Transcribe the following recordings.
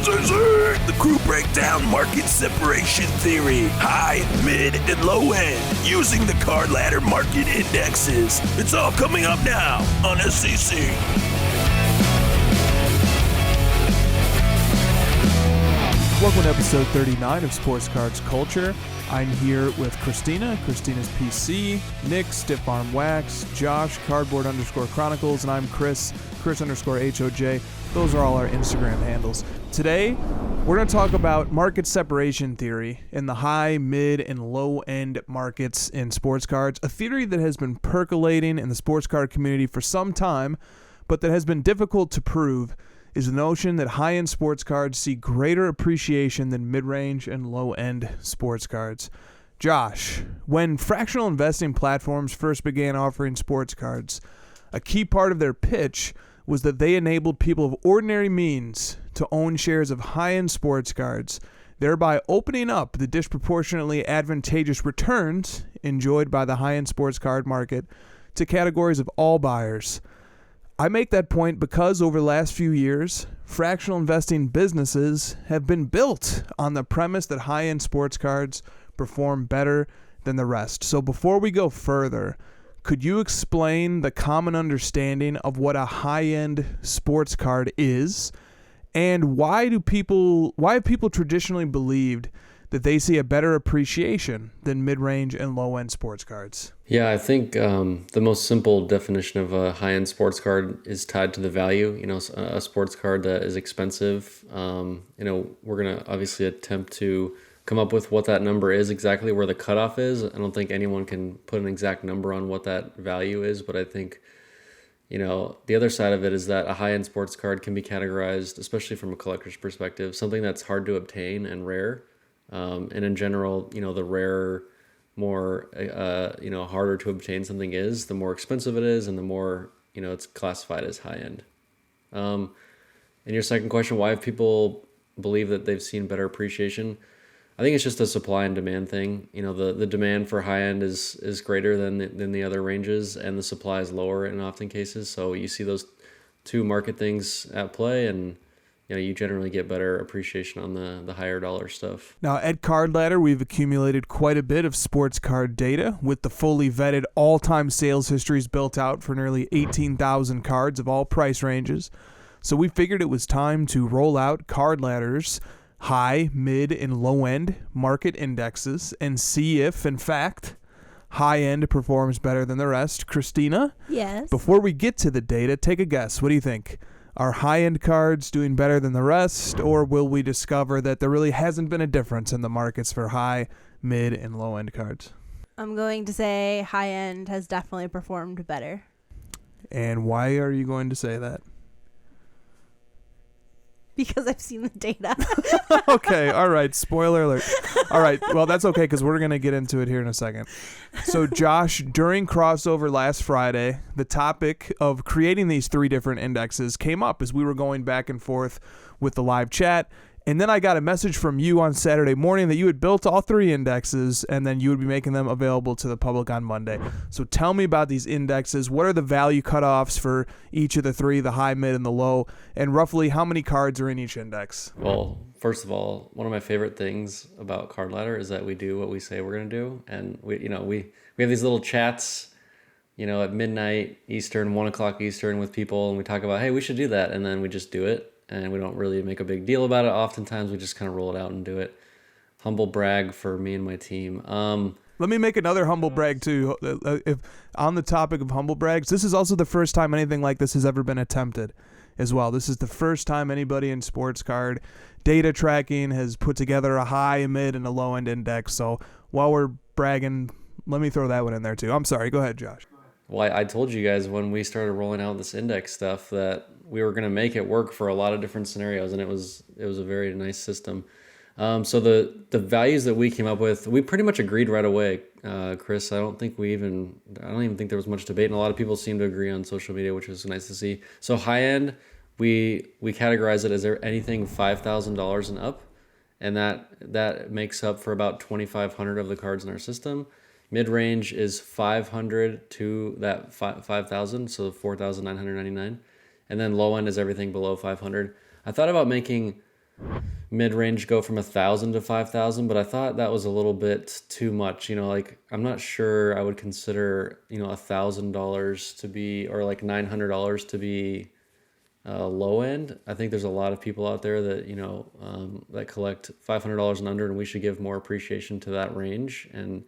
SCC! The crew break down market separation theory, high, mid, and low end, using the card ladder market indexes. It's all coming up now on SCC. Welcome to episode 39 of Sports Cards Culture. I'm here with Christina, Christina's PC, Nick, Stiff Arm Wax, Josh, Cardboard_Chronicles, and I'm Chris_HOJ. Those are all our Instagram handles. Today, we're going to talk about market separation theory in the high, mid, and low-end markets in sports cards, a theory that has been percolating in the sports card community for some time, but that has been difficult to prove, is the notion that high-end sports cards see greater appreciation than mid-range and low-end sports cards. Josh, when fractional investing platforms first began offering sports cards, a key part of their pitch was that they enabled people of ordinary means to own shares of high-end sports cards, thereby opening up the disproportionately advantageous returns enjoyed by the high-end sports card market to categories of all buyers. I make that point because over the last few years, fractional investing businesses have been built on the premise that high-end sports cards perform better than the rest. So before we go further, could you explain the common understanding of what a high-end sports card is, and why have people traditionally believed that they see a better appreciation than mid-range and low-end sports cards? Yeah, I think the most simple definition of a high-end sports card is tied to the value. You know, a sports card that is expensive. We're going to obviously attempt to come up with what that number is, exactly where the cutoff is. I don't think anyone can put an exact number on what that value is, but I think, the other side of it is that a high-end sports card can be categorized, especially from a collector's perspective, something that's hard to obtain and rare. And in general, the rarer, more, harder to obtain something is, the more expensive it is and the more, it's classified as high end. And your second question, why have people believe that they've seen better appreciation? I think it's just a supply and demand thing. The demand for high end is greater than the other ranges, and the supply is lower in often cases. So you see those two market things at play, and you generally get better appreciation on the higher dollar stuff. Now, at Card Ladder, we've accumulated quite a bit of sports card data with the fully vetted all-time sales histories built out for nearly 18,000 cards of all price ranges. So we figured it was time to roll out Card Ladder's high, mid, and low-end market indexes and see if, in fact, high-end performs better than the rest. Christina? Yes? Before we get to the data, take a guess. What do you think? Are high-end cards doing better than the rest, or will we discover that there really hasn't been a difference in the markets for high, mid, and low-end cards? I'm going to say high-end has definitely performed better. And why are you going to say that? Because I've seen the data. Okay, all right, spoiler alert. All right, well, that's okay because we're going to get into it here in a second. So, Josh, during crossover last Friday, the topic of creating these three different indexes came up as we were going back and forth with the live chat. And then I got a message from you on Saturday morning that you had built all three indexes and then you would be making them available to the public on Monday. So tell me about these indexes. What are the value cutoffs for each of the three, the high, mid, and the low? And roughly how many cards are in each index? Well, first of all, one of my favorite things about Card Ladder is that we do what we say we're going to do. And we have these little chats, at midnight Eastern, 1 o'clock Eastern with people, and we talk about, hey, we should do that. And then we just do it. And we don't really make a big deal about it. Oftentimes, we just kind of roll it out and do it. Humble brag for me and my team. Let me make another humble brag, too. If on the topic of humble brags, this is also the first time anything like this has ever been attempted as well. This is the first time anybody in sports card data tracking has put together a high, a mid, and a low-end index. So while we're bragging, let me throw that one in there, too. I'm sorry. Go ahead, Josh. Well, I told you guys when we started rolling out this index stuff that we were going to make it work for a lot of different scenarios, and it was a very nice system. So the values that we came up with, we pretty much agreed right away, Chris. I don't even think there was much debate, and a lot of people seem to agree on social media, which was nice to see. So high end, we categorize it as anything $5,000 and up, and that makes up for about 2,500 of the cards in our system. Mid-range is 500 to that 5,000, so 4,999. And then low end is everything below 500. I thought about making mid-range go from 1,000 to 5,000, but I thought that was a little bit too much. Like I'm not sure I would consider $1,000 to be, or like $900 to be low end. I think there's a lot of people out there that that collect $500 and under, and we should give more appreciation to that range and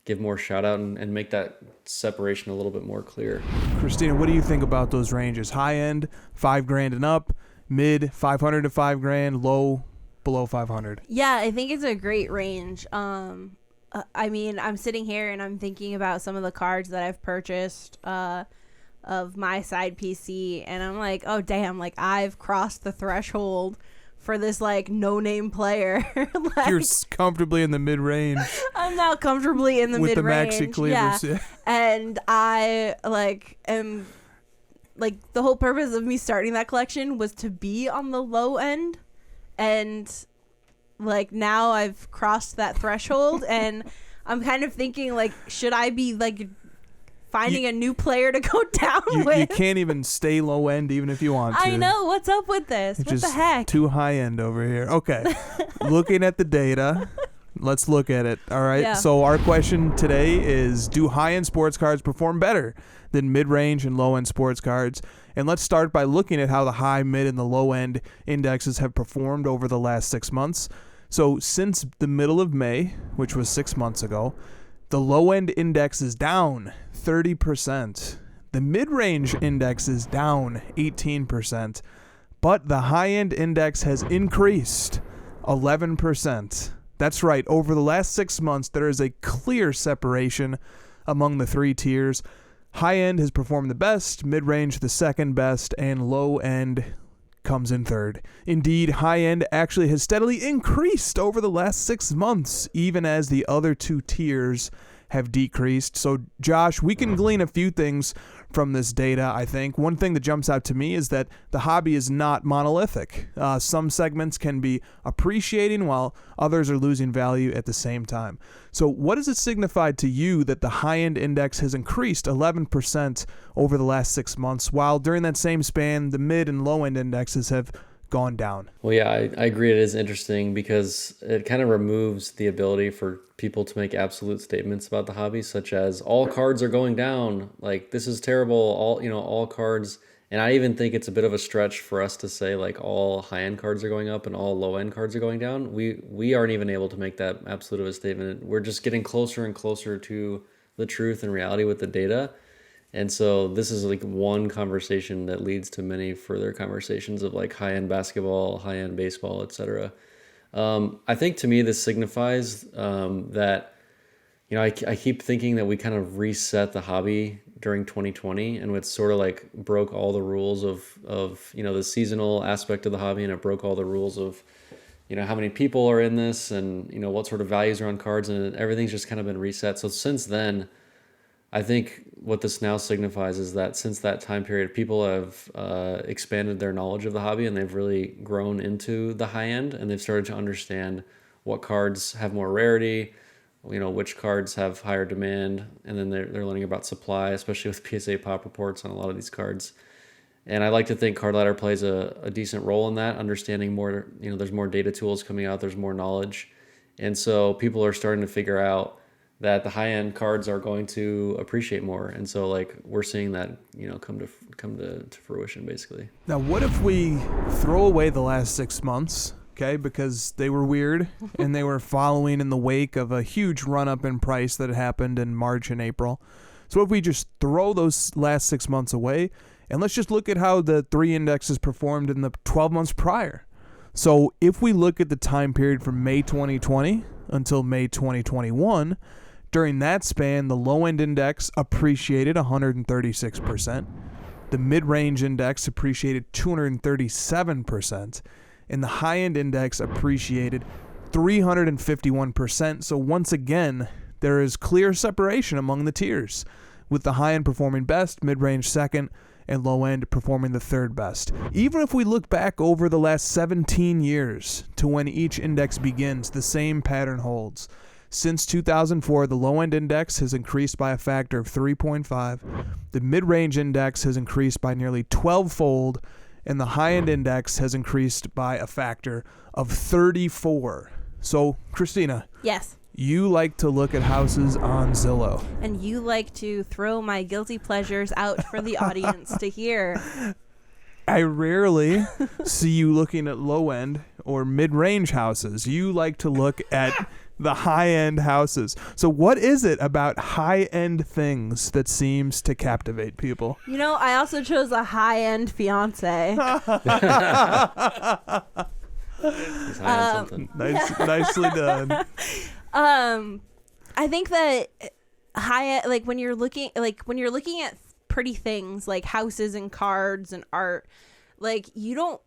give more shout out and make that separation a little bit more clear. Kristina, what do you think about those ranges? High end, $5,000 and up, mid, 500 to $5,000, low, below 500. Yeah, I think it's a great range. I mean, I'm sitting here and I'm thinking about some of the cards that I've purchased of my side PC, and I'm like, oh damn, like I've crossed the threshold for this like no-name player. Like, you're comfortably in the mid-range. I'm now comfortably in the with mid-range. With the maxi cleavers. Yeah. And I am the whole purpose of me starting that collection was to be on the low end, and like now I've crossed that threshold and I'm kind of thinking like, should I be like finding a new player to go down with? You can't even stay low end even if you want to. I know. What's up with this? It's what the heck? Too high end over here. Okay. Looking at the data, let's look at it. All right. Yeah. So our question today is, do high end sports cards perform better than mid range and low end sports cards? And let's start by looking at how the high, mid, and the low end indexes have performed over the last 6 months. So since the middle of May, which was 6 months ago, the low-end index is down 30%. The mid-range index is down 18%. But the high-end index has increased 11%. That's right. Over the last 6 months, there is a clear separation among the three tiers. High-end has performed the best, mid-range the second best, and low-end comes in third. Indeed, high-end actually has steadily increased over the last 6 months, even as the other two tiers have decreased. So, Josh, we can glean a few things from this data, I think. One thing that jumps out to me is that the hobby is not monolithic. Some segments can be appreciating while others are losing value at the same time. So what does it signify to you that the high-end index has increased 11% over the last 6 months, while during that same span, the mid and low-end indexes have gone down? Well, yeah, I agree. It is interesting because it kind of removes the ability for people to make absolute statements about the hobby, such as all cards are going down, like this is terrible, all cards. And I even think it's a bit of a stretch for us to say like all high-end cards are going up and all low-end cards are going down. We aren't even able to make that absolute of a statement. We're just getting closer and closer to the truth and reality with the data. And so this is like one conversation that leads to many further conversations of like high-end basketball, high-end baseball, etc. I think to me this signifies that, I keep thinking that we kind of reset the hobby during 2020, and it sort of like broke all the rules of the seasonal aspect of the hobby, and it broke all the rules of how many people are in this and what sort of values are on cards, and everything's just kind of been reset. So since then, I think what this now signifies is that since that time period, people have expanded their knowledge of the hobby, and they've really grown into the high end, and they've started to understand what cards have more rarity, which cards have higher demand, and then they're learning about supply, especially with PSA pop reports on a lot of these cards. And I like to think Card Ladder plays a decent role in that, understanding more, there's more data tools coming out, there's more knowledge. And so people are starting to figure out that the high-end cards are going to appreciate more. And so like we're seeing that, come to fruition basically. Now, what if we throw away the last 6 months, okay, because they were weird and they were following in the wake of a huge run-up in price that happened in March and April. So if we just throw those last 6 months away, and let's just look at how the three indexes performed in the 12 months prior. So if we look at the time period from May 2020 until May 2021, during that span, the low-end index appreciated 136%. The mid-range index appreciated 237%. And the high-end index appreciated 351%. So once again, there is clear separation among the tiers, with the high-end performing best, mid-range second, and low-end performing the third best. Even if we look back over the last 17 years to when each index begins, the same pattern holds. Since 2004, the low-end index has increased by a factor of 3.5. The mid-range index has increased by nearly 12-fold, and the high-end index has increased by a factor of 34. So, Kristina, Yes. you like to look at houses on Zillow. And you like to throw my guilty pleasures out for the audience to hear. I rarely see you looking at low-end or mid-range houses. You like to look at the high-end houses. So what is it about high-end things that seems to captivate people? You know, I also chose a high-end fiance. He's high on something. Nicely done. I think that when you're looking at pretty things like houses and cards and art, like your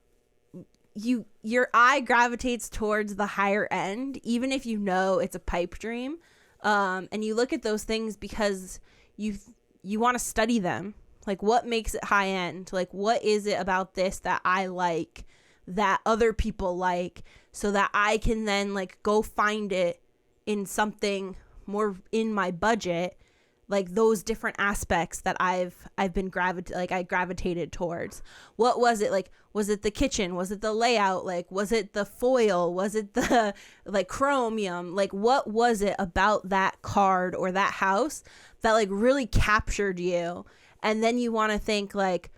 eye gravitates towards the higher end, even if you know it's a pipe dream. And you look at those things because you want to study them. Like, what makes it high end? Like, what is it about this that I like that other people like, so that I can then like go find it in something more in my budget, like those different aspects that I gravitated towards. What was it? Like, was it the kitchen? Was it the layout? Like, was it the foil? Was it the like chromium? Like, what was it about that card or that house that like really captured you? And then you want to think like,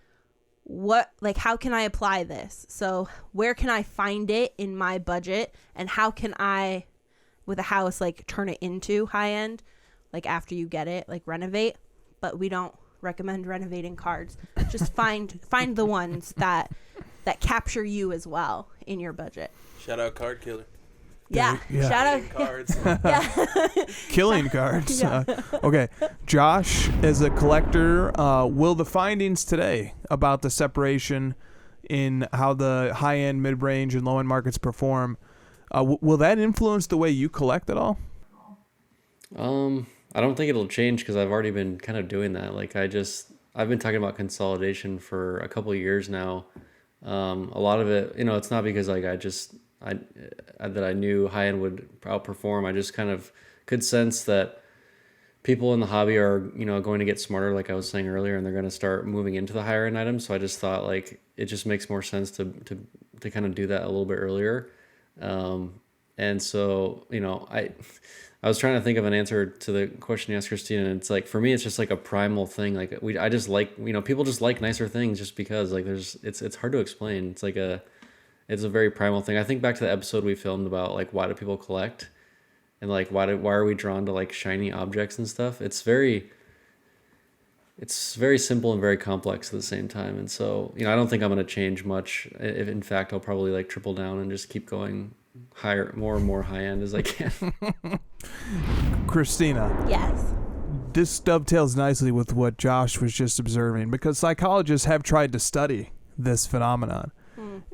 how can I apply this? So where can I find it in my budget, and how can I, with a house, like turn it into high end, like after you get it, like renovate. But we don't recommend renovating cards. Just find the ones that capture you as well in your budget. Shout out Card Killer. Yeah. Shout out Cards. Yeah. Killing cards. Yeah. Okay. Josh, as a collector, will the findings today about the separation in how the high-end, mid-range, and low-end markets perform, will that influence the way you collect at all? I don't think it'll change because I've already been kind of doing that. Like I've been talking about consolidation for a couple of years now. A lot of it, it's not because like that I knew high end would outperform. I just kind of could sense that people in the hobby are, going to get smarter, like I was saying earlier, and they're going to start moving into the higher end items. So I just thought like it just makes more sense to kind of do that a little bit earlier. And so, I was trying to think of an answer to the question you asked Kristina, and it's like, for me, it's just like a primal thing. Like I just like, people just like nicer things just because like it's hard to explain. It's like it's a very primal thing. I think back to the episode we filmed about like, why do people collect, and like, why are we drawn to like shiny objects and stuff? It's very simple and very complex at the same time. And so, I don't think I'm going to change much. If in fact, I'll probably like triple down and just keep going higher, more and more high end as I can. Kristina. Yes. This dovetails nicely with what Josh was just observing, because psychologists have tried to study this phenomenon.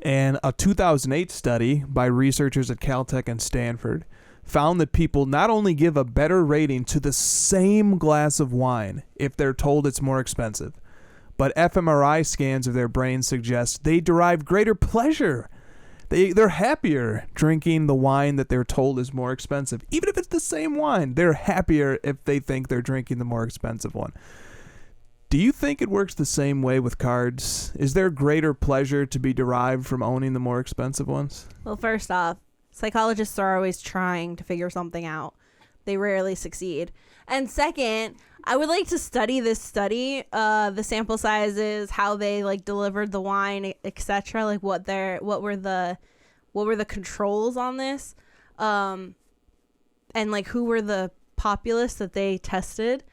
And a 2008 study by researchers at Caltech and Stanford found that people not only give a better rating to the same glass of wine if they're told it's more expensive, but fMRI scans of their brains suggest they derive greater pleasure. They're happier drinking the wine that they're told is more expensive. Even if it's the same wine, they're happier if they think they're drinking the more expensive one. Do you think it works the same way with cards? Is there greater pleasure to be derived from owning the more expensive ones? Well, first off, psychologists are always trying to figure something out. They rarely succeed. And second, I would like to study this study, the sample sizes, how they like delivered the wine, etc. Like what were the controls on this, and like who were the populace that they tested.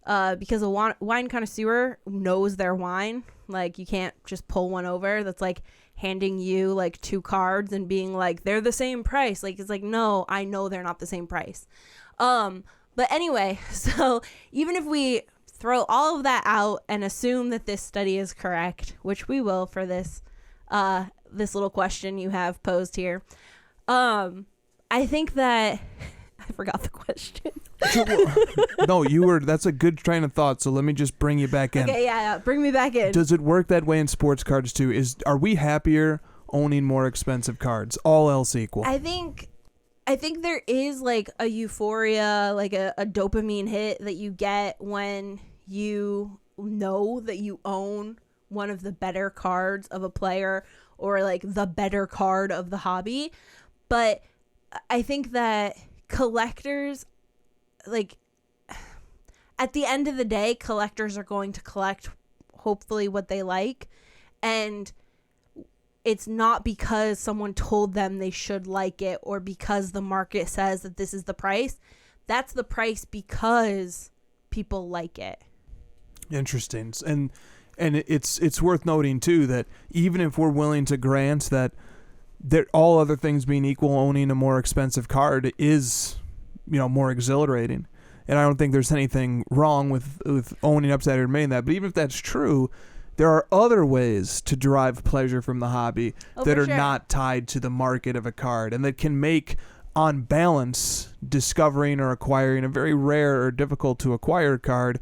Because a wine connoisseur knows their wine. Like, you can't just pull one over that's like handing you like two cards and being like, they're the same price. Like, it's like, no, I know they're not the same price. But anyway, so even if we throw all of that out and assume that this study is correct, which we will for this little question you have posed here, I think that I forgot the question. No, that's a good train of thought. So let me just bring you back in. Okay, yeah, bring me back in. Does it work that way in sports cards too? Are we happier owning more expensive cards, all else equal? I think there is like a euphoria, like a dopamine hit that you get when you know that you own one of the better cards of a player or like the better card of the hobby. But I think that collectors, like, at the end of the day, collectors are going to collect hopefully what they like. And it's not because someone told them they should like it or because the market says that this is the price. That's the price because people like it. Interesting. And it's worth noting too that even if we're willing to grant that all other things being equal, owning a more expensive card is, more exhilarating. And I don't think there's anything wrong with owning Upside or admitting that. But even if that's true, there are other ways to derive pleasure from the hobby that are not tied to the market of a card and that can make, on balance, discovering or acquiring a very rare or difficult to acquire card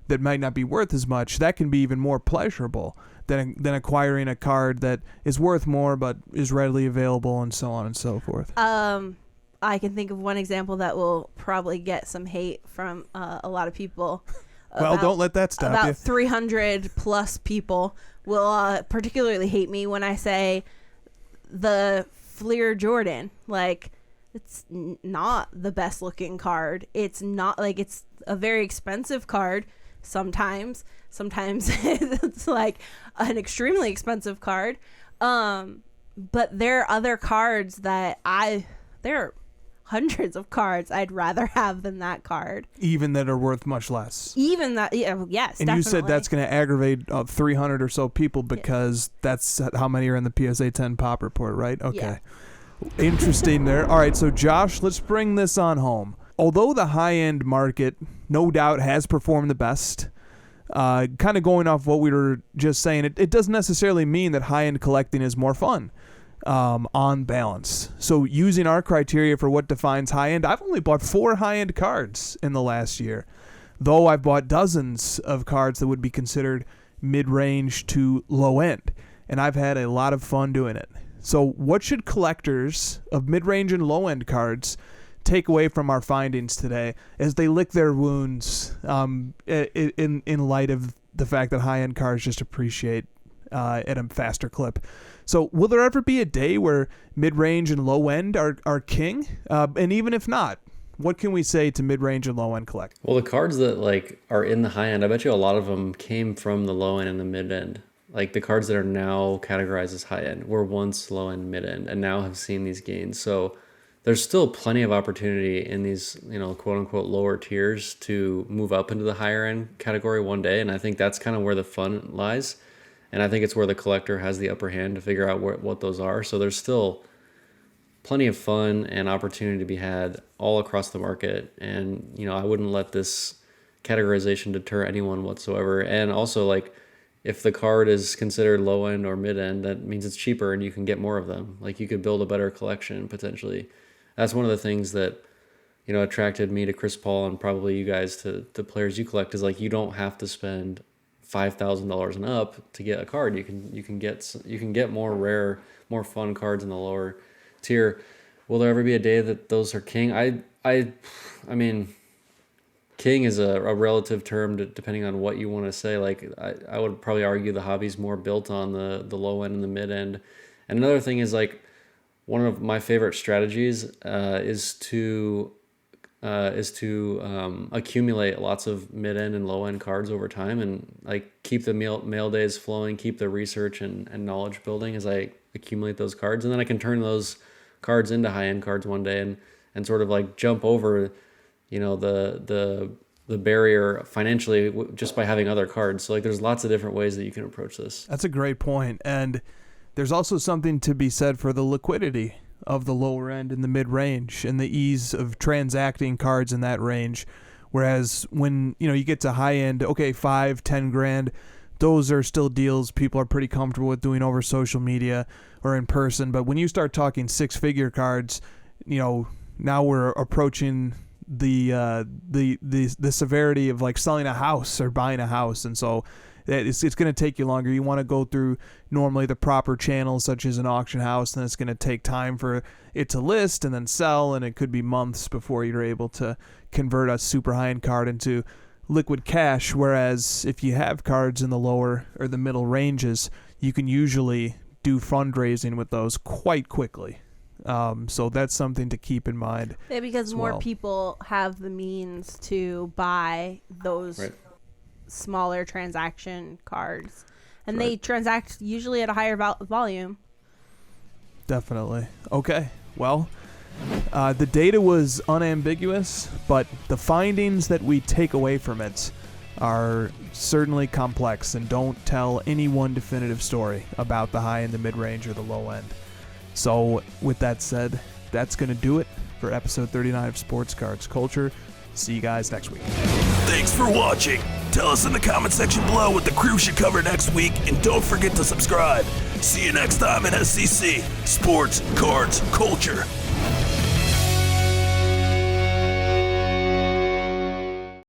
that might not be worth as much, that can be even more pleasurable than acquiring a card that is worth more but is readily available and so on and so forth. I can think of one example that will probably get some hate from a lot of people. Well, don't let that stop you. About 300 plus people will particularly hate me when I say the Fleer Jordan. Like, it's not the best looking card. It's not, like, it's a very expensive card sometimes. Sometimes it's like an extremely expensive card. But there are other cards that there are hundreds of cards I'd rather have than that card. Even that are worth much less. Even that, yes, and definitely. You said that's going to aggravate 300 or so people because that's how many are in the PSA 10 pop report, right? Okay. Yeah. Interesting there. All right, so Josh, let's bring this on home. Although the high-end market no doubt has performed the best, kind of going off what we were just saying, it doesn't necessarily mean that high-end collecting is more fun. On balance. So using our criteria for what defines high-end, I've only bought 4 high-end cards in the last year, though I've bought dozens of cards that would be considered mid-range to low-end, and I've had a lot of fun doing it. So what should collectors of mid-range and low-end cards take away from our findings today as they lick their wounds in light of the fact that high-end cards just appreciate at a faster clip? So will there ever be a day where mid-range and low-end are king? And even if not, what can we say to mid-range and low-end collect? Well, the cards that are in the high-end, I bet you a lot of them came from the low-end and the mid-end. Like the cards that are now categorized as high-end were once low-end, mid-end, and now have seen these gains. So there's still plenty of opportunity in these, quote-unquote lower tiers to move up into the higher-end category one day. And I think that's kind of where the fun lies. And I think it's where the collector has the upper hand to figure out what those are. So there's still plenty of fun and opportunity to be had all across the market. And, I wouldn't let this categorization deter anyone whatsoever. And also, if the card is considered low end or mid end, that means it's cheaper and you can get more of them. Like, you could build a better collection potentially. That's one of the things that, attracted me to Chris Paul and probably you guys to players you collect is you don't have to spend $5,000 and up to get a card. You can get more rare, more fun cards in the lower tier. Will there ever be a day that those are king? I mean, king is a relative term depending on what you want to say. I would probably argue the hobby's more built on the low end and the mid end. And another thing is one of my favorite strategies is to accumulate lots of mid-end and low-end cards over time and keep the mail days flowing, keep the research and knowledge building as I accumulate those cards. And then I can turn those cards into high-end cards one day and sort of jump over, the barrier financially just by having other cards. So there's lots of different ways that you can approach this. That's a great point. And there's also something to be said for the liquidity of the lower end and the mid-range and the ease of transacting cards in that range. Whereas when, you get to high end, okay, 5-10 grand, those are still deals people are pretty comfortable with doing over social media or in person. But when you start talking 6-figure cards, now we're approaching the severity of selling a house or buying a house. And so it's going to take you longer. You want to go through normally the proper channels, such as an auction house, and it's going to take time for it to list and then sell, and it could be months before you're able to convert a super high-end card into liquid cash, whereas if you have cards in the lower or the middle ranges, you can usually do fundraising with those quite quickly. So that's something to keep in mind. Yeah, because as more well. people have the means to buy those Right. smaller transaction cards. And Right. they transact usually at a higher volume. Definitely. Okay. Well, the data was unambiguous, but the findings that we take away from it are certainly complex and don't tell any one definitive story about the high and the mid-range or the low end. So with that said, that's going to do it for episode 39 of Sports Cards Culture. See you guys next week. Thanks for watching. Tell us in the comment section below what the crew should cover next week, and don't forget to subscribe. See you next time at SCC, Sports Cards Culture.